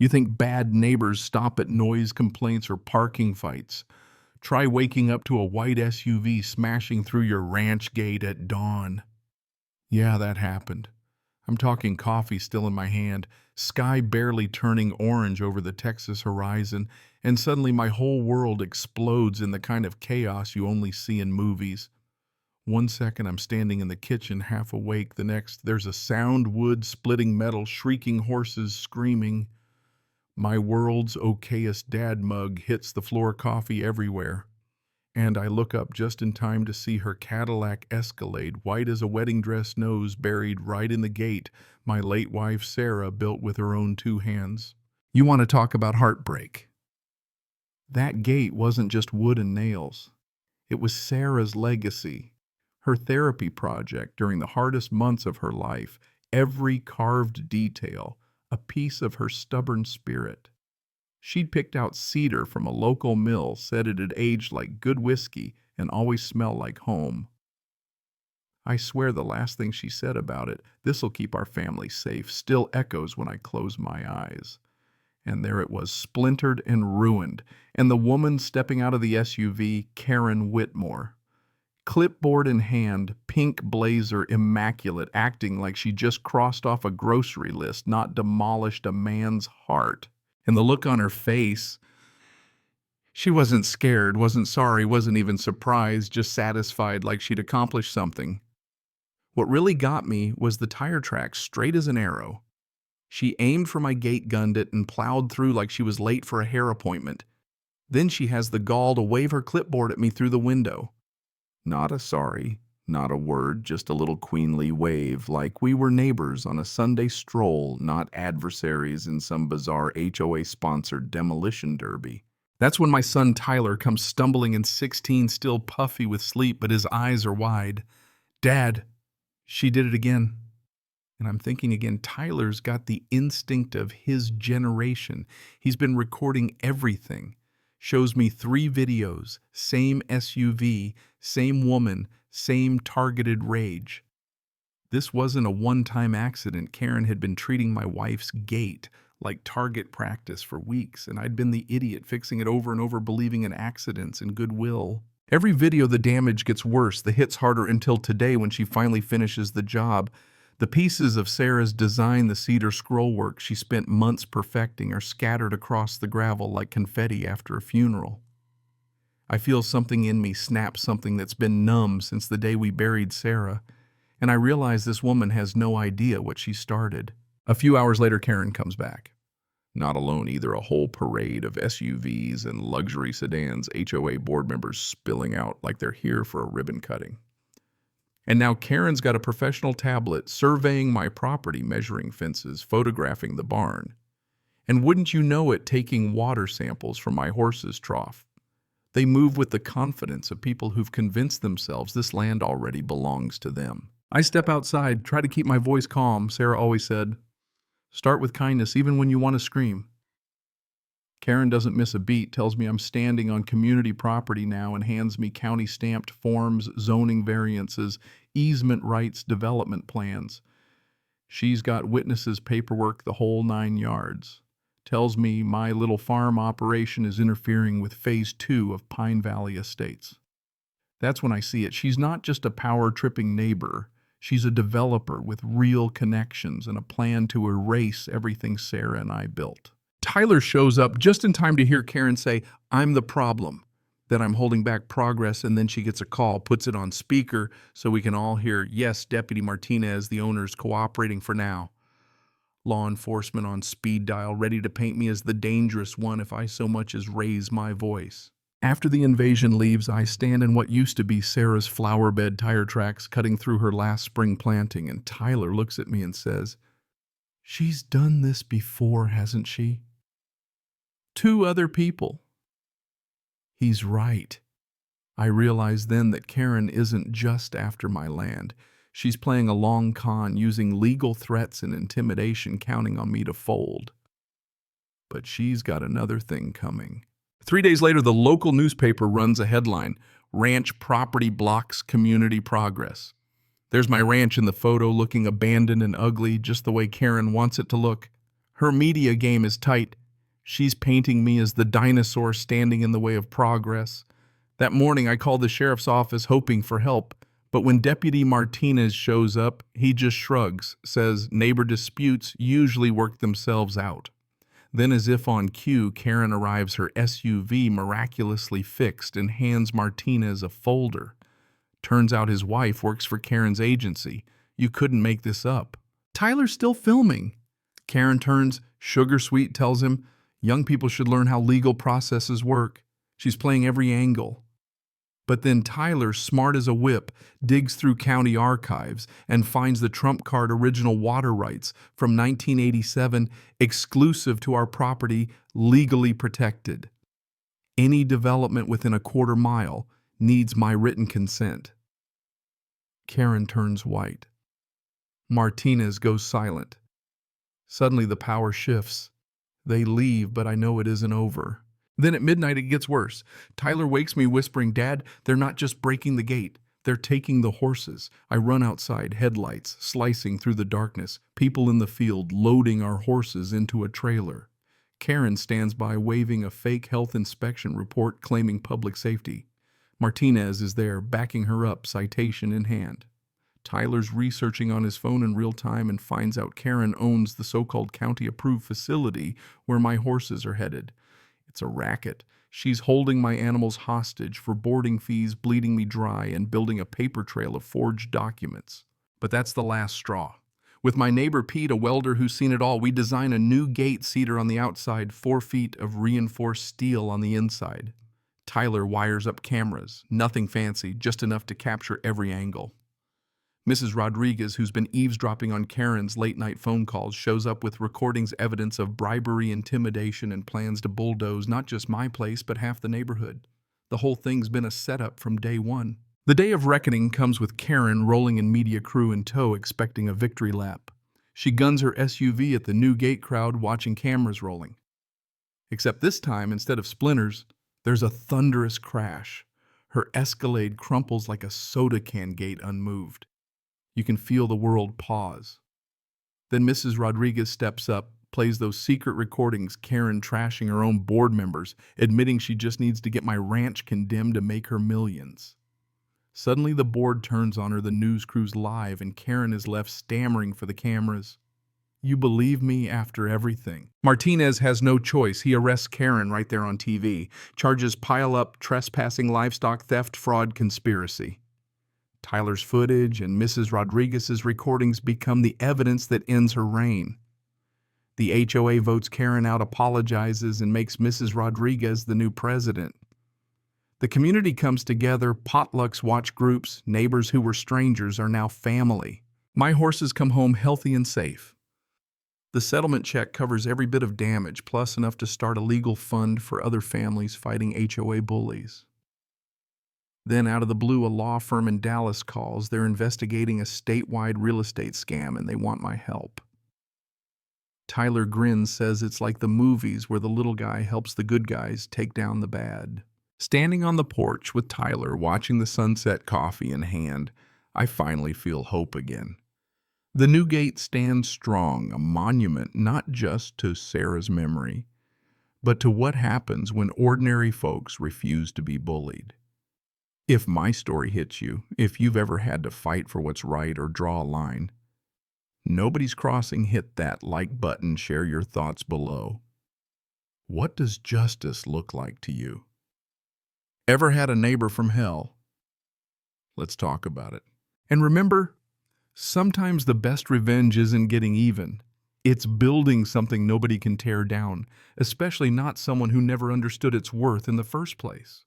You think bad neighbors stop at noise complaints or parking fights. Try waking up to a white SUV smashing through your ranch gate at dawn. Yeah, that happened. I'm talking coffee still in my hand, sky barely turning orange over the Texas horizon, and suddenly my whole world explodes in the kind of chaos you only see in movies. One second I'm standing in the kitchen half awake, the next there's a sound wood splitting metal, shrieking horses screaming. My world's okayest dad mug hits the floor, coffee everywhere. And I look up just in time to see her Cadillac Escalade, white as a wedding dress nose, buried right in the gate my late wife Sarah built with her own two hands. You want to talk about heartbreak? That gate wasn't just wood and nails. It was Sarah's legacy, her therapy project during the hardest months of her life, every carved detail, a piece of her stubborn spirit. She'd picked out cedar from a local mill, said it had aged like good whiskey and always smelled like home. I swear the last thing she said about it, "This'll keep our family safe," still echoes when I close my eyes. And there it was, splintered and ruined, and the woman stepping out of the SUV, Karen Whitmore. Clipboard in hand, pink blazer, immaculate, acting like she just crossed off a grocery list, not demolished a man's heart. And the look on her face, she wasn't scared, wasn't sorry, wasn't even surprised, just satisfied like she'd accomplished something. What really got me was the tire tracks, straight as an arrow. She aimed for my gate, gunned it, and plowed through like she was late for a hair appointment. Then she has the gall to wave her clipboard at me through the window. Not a sorry, not a word, just a little queenly wave, like we were neighbors on a Sunday stroll, not adversaries in some bizarre HOA-sponsored demolition derby. That's when my son Tyler comes stumbling in 16, still puffy with sleep, but his eyes are wide. "Dad, she did it again." And I'm thinking again, Tyler's got the instinct of his generation. He's been recording everything. Shows me 3 videos, same SUV, same woman, same targeted rage. This wasn't a one-time accident. Karen had been treating my wife's gate like target practice for weeks, and I'd been the idiot fixing it over and over, believing in accidents and goodwill. Every video, the damage gets worse, the hits harder, until today when she finally finishes the job. The pieces of Sarah's design, the cedar scrollwork she spent months perfecting, are scattered across the gravel like confetti after a funeral. I feel something in me snap, something that's been numb since the day we buried Sarah, and I realize this woman has no idea what she started. A few hours later, Karen comes back. Not alone either, a whole parade of SUVs and luxury sedans, HOA board members spilling out like they're here for a ribbon cutting. And now Karen's got a professional tablet surveying my property, measuring fences, photographing the barn. And wouldn't you know it, taking water samples from my horse's trough. They move with the confidence of people who've convinced themselves this land already belongs to them. I step outside, try to keep my voice calm. Sarah always said, "Start with kindness even when you want to scream." Karen doesn't miss a beat, tells me I'm standing on community property now, and hands me county-stamped forms, zoning variances, easement rights, development plans. She's got witnesses, paperwork, the whole 9 yards. Tells me my little farm operation is interfering with Phase 2 of Pine Valley Estates. That's when I see it. She's not just a power-tripping neighbor. She's a developer with real connections and a plan to erase everything Sarah and I built. Tyler shows up just in time to hear Karen say, "I'm the problem," that I'm holding back progress, and then she gets a call, puts it on speaker so we can all hear, "Yes, Deputy Martinez, the owner's cooperating for now." Law enforcement on speed dial, ready to paint me as the dangerous one if I so much as raise my voice. After the invasion leaves, I stand in what used to be Sarah's flower bed, tire tracks cutting through her last spring planting, and Tyler looks at me and says, "She's done this before, hasn't she? 2 other people." He's right. I realize then that Karen isn't just after my land. She's playing a long con, using legal threats and intimidation, counting on me to fold. But she's got another thing coming. 3 days later, the local newspaper runs a headline, "Ranch Property Blocks Community Progress." There's my ranch in the photo, looking abandoned and ugly, just the way Karen wants it to look. Her media game is tight. She's painting me as the dinosaur standing in the way of progress. That morning, I called the sheriff's office hoping for help, but when Deputy Martinez shows up, he just shrugs, says neighbor disputes usually work themselves out. Then, as if on cue, Karen arrives, her SUV miraculously fixed, and hands Martinez a folder. Turns out his wife works for Karen's agency. You couldn't make this up. Tyler's still filming. Karen turns, sugar sweet, tells him, young people should learn how legal processes work. She's playing every angle. But then Tyler, smart as a whip, digs through county archives and finds the trump card original water rights from 1987, exclusive to our property, legally protected. Any development within a quarter mile needs my written consent. Karen turns white. Martinez goes silent. Suddenly the power shifts. They leave, but I know it isn't over. Then at midnight it gets worse. Tyler wakes me whispering, "Dad, they're not just breaking the gate. They're taking the horses." I run outside, headlights slicing through the darkness, people in the field loading our horses into a trailer. Karen stands by waving a fake health inspection report claiming public safety. Martinez is there, backing her up, citation in hand. Tyler's researching on his phone in real time and finds out Karen owns the so-called county-approved facility where my horses are headed. It's a racket. She's holding my animals hostage for boarding fees, bleeding me dry, and building a paper trail of forged documents. But that's the last straw. With my neighbor Pete, a welder who's seen it all, we design a new gate cedar on the outside, 4 feet of reinforced steel on the inside. Tyler wires up cameras, nothing fancy, just enough to capture every angle. Mrs. Rodriguez, who's been eavesdropping on Karen's late-night phone calls, shows up with recordings evidence of bribery, intimidation, and plans to bulldoze not just my place, but half the neighborhood. The whole thing's been a setup from day one. The day of reckoning comes with Karen rolling in media crew in tow, expecting a victory lap. She guns her SUV at the new gate crowd, watching cameras rolling. Except this time, instead of splinters, there's a thunderous crash. Her Escalade crumples like a soda can gate unmoved. You can feel the world pause. Then Mrs. Rodriguez steps up, plays those secret recordings, Karen trashing her own board members, admitting she just needs to get my ranch condemned to make her millions. Suddenly the board turns on her, the news crew's live, and Karen is left stammering for the cameras. You believe me after everything. Martinez has no choice. He arrests Karen right there on TV. Charges pile up, trespassing, livestock theft, fraud, conspiracy. Tyler's footage and Mrs. Rodriguez's recordings become the evidence that ends her reign. The HOA votes Karen out, apologizes, and makes Mrs. Rodriguez the new president. The community comes together, potlucks, watch groups, neighbors who were strangers are now family. My horses come home healthy and safe. The settlement check covers every bit of damage, plus enough to start a legal fund for other families fighting HOA bullies. Then, out of the blue, a law firm in Dallas calls. They're investigating a statewide real estate scam, and they want my help. Tyler grins, says it's like the movies where the little guy helps the good guys take down the bad. Standing on the porch with Tyler, watching the sunset, coffee in hand, I finally feel hope again. The new gate stands strong, a monument not just to Sarah's memory, but to what happens when ordinary folks refuse to be bullied. If my story hits you, if you've ever had to fight for what's right or draw a line, Nobody's Crossing, hit that like button, share your thoughts below. What does justice look like to you? Ever had a neighbor from hell? Let's talk about it. And remember, sometimes the best revenge isn't getting even. It's building something nobody can tear down, especially not someone who never understood its worth in the first place.